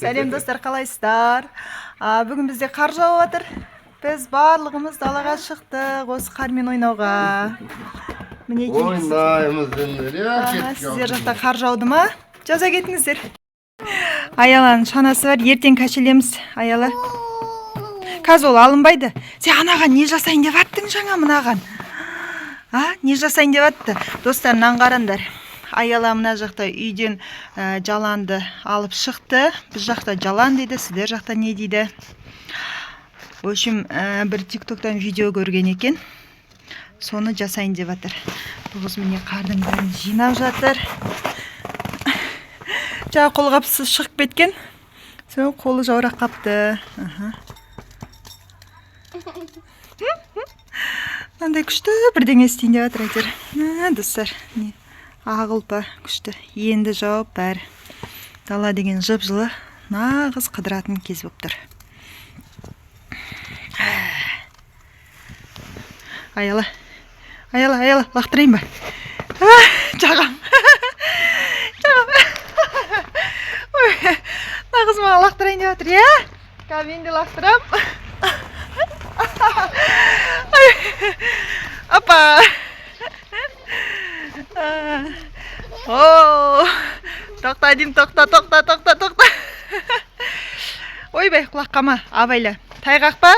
Сәлем достар, қалайсыздар? Бүгін бізде қар жауып жатыр. Біз барлығымыз далаға шықтық осы қармен ойнауға. Ойнаймыз енді. Сіздер жақта қар жауды ма? Жаза кетіңіздер. Аяланың шанасы бар, ертең кәшелеміз. Аяла. Қазір ол алынбайды. Сен анаған не жасайын деп аттың жаңа мынаған? Не жасайын деп атты? Достар, мынаны қараңдар. Аяла мына жақта үйден жаланды алып шықты. Біз жақта жалан дейді, сіздер жақта не дейді? В общем, бір тиктоктан видео көрген екен. Соны жасайын деп жатыр. Бұғыз міне қардың бәрін жинап жатыр. Жаңа қолғапсыз шығып кеткен. Сол қолы жаурақ қапты. Мынандай күшті бірдеңе істейін деп жатыр әйтеуір. Достар, ағылпа күшті. Енді жауып бәрі. Дала деген жып-жылы, нағыз қыдыратын кез болып тұр. Аяла, лақтырайын ба? Жағам. Нағыз маған лақтырайын деп жатыр, е? Мен де лақтырам. Апа! Тоқта деймін, тоқта. Ойбай, құлаққама, абайла. Тайғақ па?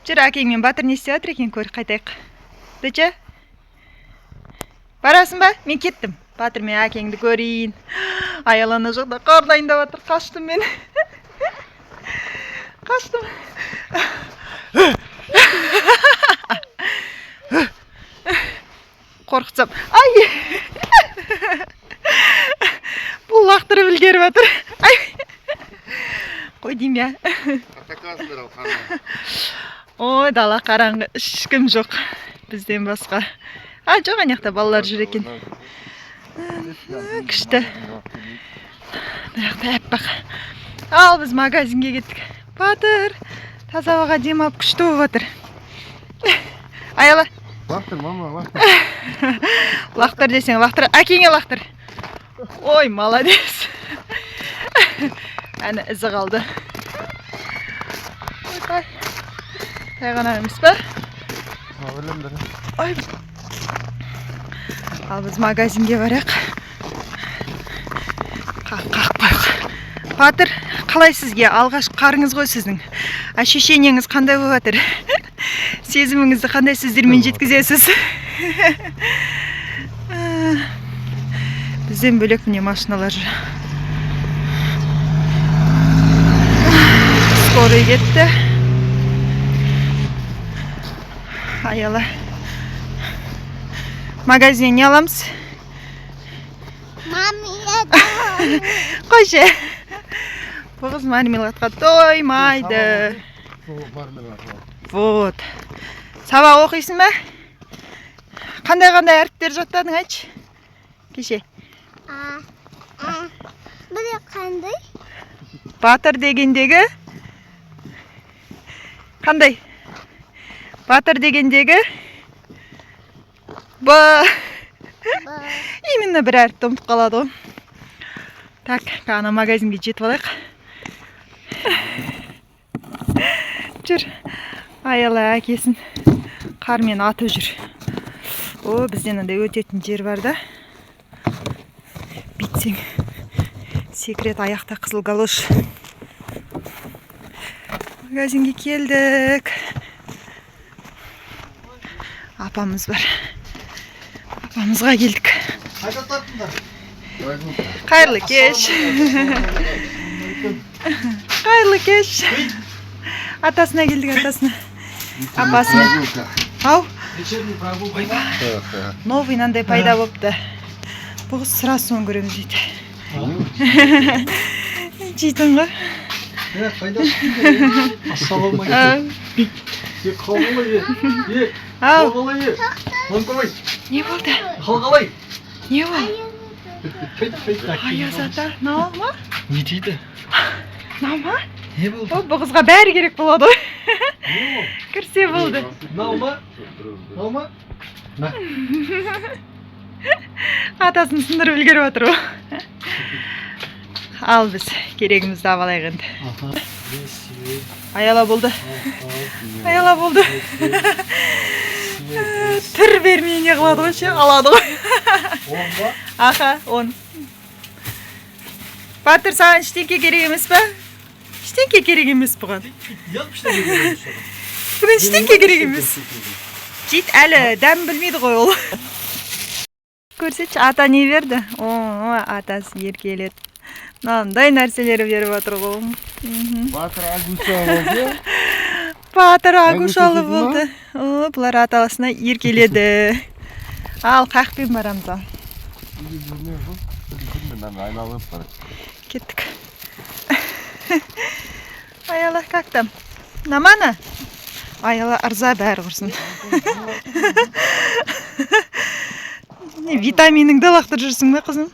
Жүр, әкеңмен батыр не істеп жатыр екен, көр, қайтайық. Дөче? Барасың ба? Мен кеттім. Батыр мен әкеңді көрейін. Аяланы жоқта қар дайындап жатыр, қаштым мен. Қаштым. Қорқытсам. Ай! Бұл лақтырып үлгеріп жатыр. Қой дейм я. Ой, дала қараңғы, ешкім жоқ. Бізден басқа. Жоқ, анаяқта балалар жүр екен. Күшті. Бұяқта әппақ. Ал, біз магазинге кеттік. Батыр, таза ауаға демалып күшті болып жатыр. Аяла. Лақтыр, мама, лақтыр. Лақтыр десең, лақтыр. Әкеңе лақтыр. Ой, маладес. Әні ізі қалды. Тайғана емес па? Ой. Ал біз магазинге барақ. Қақ қойық. Батыр, қалай сізге? Алғаш қарыңыз ғой сіздің. Шешенеңіз қандай болып жатыр? Сезіміңізді қандай сөздермен жеткізесіз? Бізден бөлек міне машиналар жүр. Скорый кетті. Аяла. Магазиннен не аламыз? Қойшы. Бұғыз мармеладқа тоймайды. Вот. Сабақ оқисың ба? Қандай әріптер жаттадың, айтшы? Кеше. Бұлы қандай? Батыр дегендегі? Қандай? Батыр дегендегі? Именно бір әріпті ұмытып қалады ғой. Так, ана магазинге жетіп алайық. Жүр. Аяла әкесін қармен атып жүр. Бізден андай өтетін жер бар да. Битсең. Секрет аяқта қызыл галош. Магазинге келдік. Апамыз бар. Апамызға келдік. Қайырлы кеш. Қайырлы кеш. Атасына келдік, атасына. Апасына. Ау? Ойба. Новый нандай пайда болыпты. Бұғыз сразу соны көреміз дейді. Жейтін ғой. Не болды? Қалғалай. Не болды? Аязата, нау ма? Не дейді? Нау ма? Не болды? Бұғызға бәрі керек болады ғой. Кірсе болды. Нау ма? Нау ма? Атасын сындырып үлгеріп отыр ғой. Ал біз керегімізді алайық енді. Аяла болды. Аяла болды. Түр бермей не қылады ғой ше, алады ғой. Аха, 10. Батыр, саған ештеңке керек емес па? Ештеңке керек емес бұған. Бүгін ештеңке керек емес. Жейт әлі дәм білмейді ғой ол. Көрсетші, ата не берді? О, атасы еркеледі. Мынандай нәрселер беріп отыр ғой. Батыр агушалы болды. Батыр агушалы болды. О, бұлар аталасына еркеледі. Ал, қақпен барамыз ал. Айналып бар. Кеттік. Аяла, как там? Намана? Аяла ырза бәрі құрсын. Витаминіңді лақтыр жүрсің бе, қызым?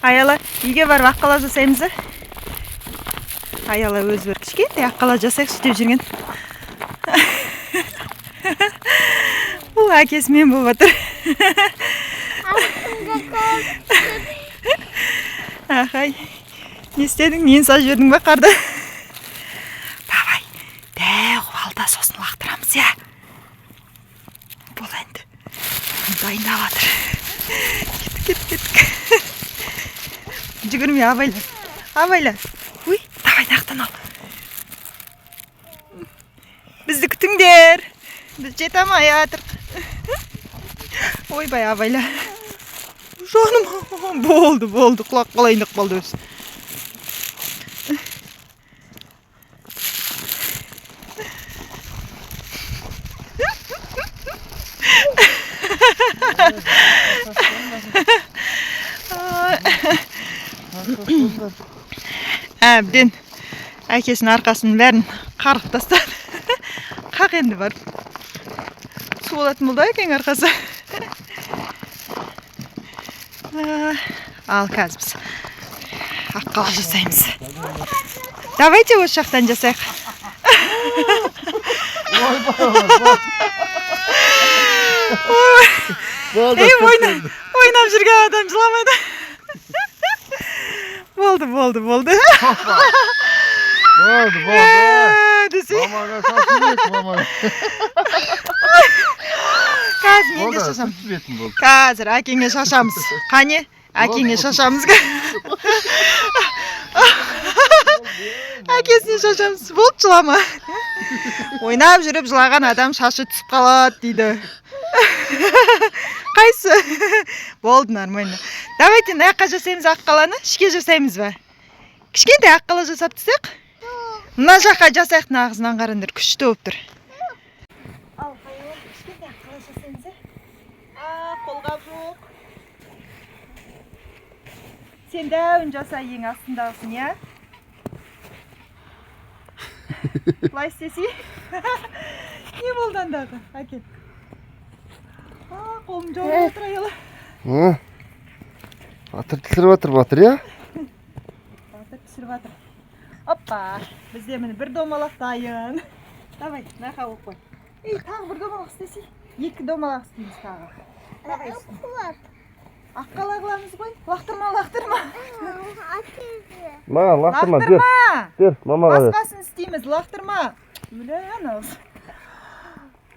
Аяла, үйге барып аққала жасаймыз да? Аяла өзі бір кішкентай аққала жасайықшы деп жүрген. Бұл әкесімен болып отыр. Ахай, не істедің? Нені саз жүрдің бе қарды? Давай, дәу алда сосын лақтырамыз, я? Бұл әнді дайындап атыр. Кеттік. Жүгірме, абайла. Уй, давай, нақтан ал. Бізді күтіңдер. Біз жетамай атыр. Ойбай, абайла. Жаным, болды, құлақ қалайындық болды өз. Әбден әкесінің арқасының бәрін қарғып тастады. Қақ енді бар. Су болатын болды әкең арқасы. Ал қазір біз аққала жасаймыз. Давайте осы жақтан жасайық. Ойнап жүрген адам жыламайды. Болды. Болды. Мамаға сасырек, мамаға. Қазір мен де шашам. Қазір әкеңе шашамыз. Қане, әкеңе шашамыз. Әкесіне шашамыз. Болды жылама. Ойнап жүріп жылаған адам шашы түсіп қалады дейді. Қайсы? Болды, нормально. Давайте наяққа жасаймыз аққаланы, ішке жасаймыз ба? Кішкентай аққала жасап түсек? Мына жаққа жасайық, нағызынан қарандар, күшті болып тұр. Ал, қайын, кішкентай аққала жасаймыз, қолғап жоқ. Сен дәуін жаса ең астындағысын, я? Бұлай істесей? Не болды андағы? Әкел. Қолым жоғыр отыр аяла. Батыр түсіріп отыр, батыр, я? Батыр түсіріп отыр. Оппа, бізде міне бір домалақ дайын. Давай, нақа оқып қой. Тағы бір домалақ істесей. 2 домалақ істейміз тағы. Давай істейміз. Аққала қыламыз ғой. Лақтырма. Маған лақтырма, бер. Бер, мамаға бер. Басқасын істейміз, лақтырма. Үлән ауыз.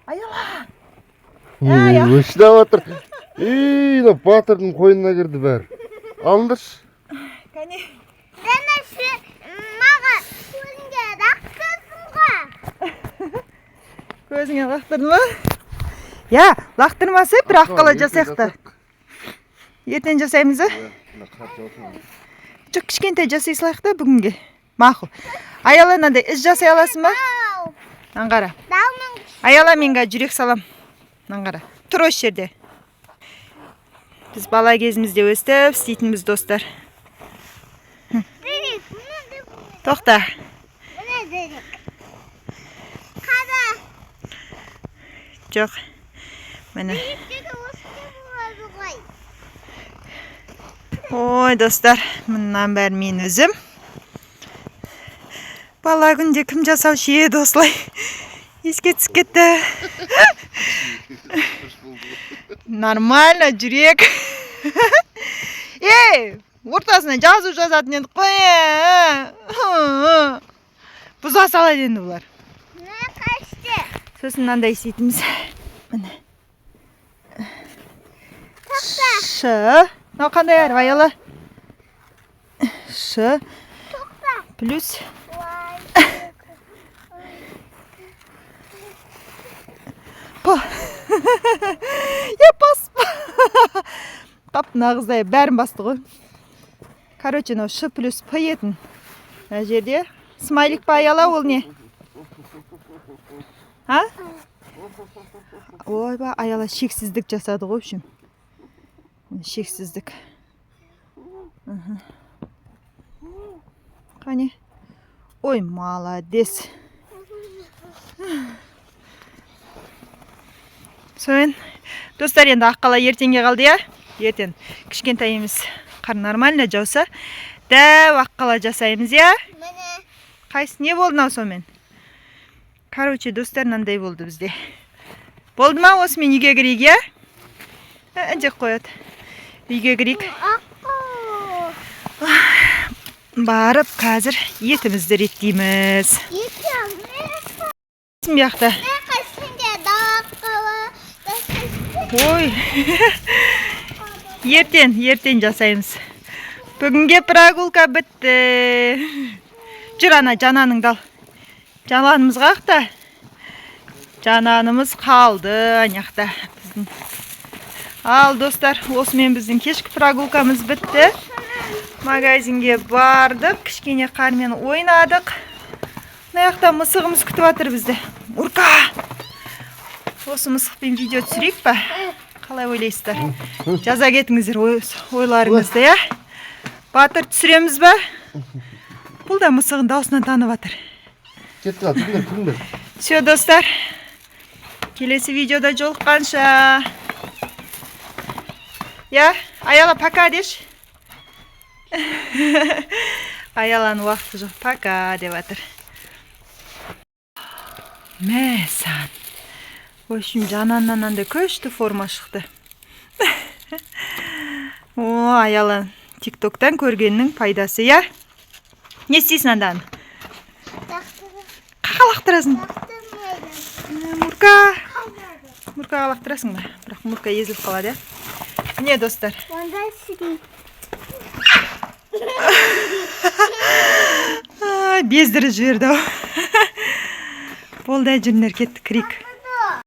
Аяла. Өшініп отыр. Батырдың қойнына кірді бәрі. Алындыршы. Кәне. Денесі маған көзіңе лақтырдың ғой. Көзіңе лақтырдың ба? Я, лақтырмасы бір аққала жасайық та. Ертең жасаймыз ба? Жоқ, кішкентай жасай салайық та бүгінге. Мақұл. Аяла мынандай іс жасай аласың ба? Наңғара. Аяла менге жүрек салам. Наңғара. Тұр осы жерде. Біз бала кезімізде өстіп істейтінбіз достар. Тоқта. Жоқ. Міне. Ой, достар, мұнан бәрі мен өзім. Бала күнде кім жасаушы еді осылай. Еске түсіп кетті. Нормально, жүрек. Ей, ортасына жазу жазатын енді қой. Бұза салады енді бұлар. Ne kaçtı? Сосын мынандай істейтінбіз. Міне. Ш. Мынау қандай әріп Аяла? Ш плюс По. Я баспа. Тап нағыздай бәрін басты ғой. Короче, мынау Ш плюс П етін. Мына жерде смайлик па Аяла, ол не? А? Ойба, Аяла шексіздік жасады ғой, в общем. Шексіздік. Қане? Ой, молодец. Соен, достар, енді аққала ертеңге қалды, я? Ертең кішкентай емес, қар нормально жауса, дәу аққала жасаймыз, я? Mene. Қайсы, не болды нау сомен? Короче, достар, мынандай болды бізде. Болды ма, осымен үйге кірейік, я? Жек қояды. Үйге кірейік. Akko. Барып, қазір етімізді реттейміз. Yıkıyorum. Бияқта. Ne kaçınca daha akıllı. Ой. Ертең жасаймыз. Бүгінге прогулка бітті. Жүр ана жананыңды ал. Жананымыз қақта. Жананымыз қалды анаяқта. Ал достар, осымен біздің кешкі прогулкамыз бітті. Магазинге бардық, кішкене қармен ойнадық. Мынаяқта мысығымыз күтіп жатыр бізді. Урка! Осы мысықпен видео түсірейік па? Қалай ойлайсыздар? Жаза кетіңіздер ойларыңызды, я? Батыр түсіреміз ба? Бұл да мысығын даусынан танып жатыр. Кетті қал, түндір. Все, достар. Келесі видеода жолыққанша. Я, Аяла, пока деш. Аяланың уақыты жоқ, пока деп жатыр. Мә, сан. В общем, жананнан андай көшті форма шықты. О, Аяла тиктоктан көргеннің пайдасы, я? Не істейсің андан? Қақа лақтырасың? Мұркаға лақтырасың ба? Бірақ мұрка езіліп қалады, я? Не, достар? Ondan süreyim. Бездіріп жіберді ау. Болды, жүріңдер, кеттік, кірейік.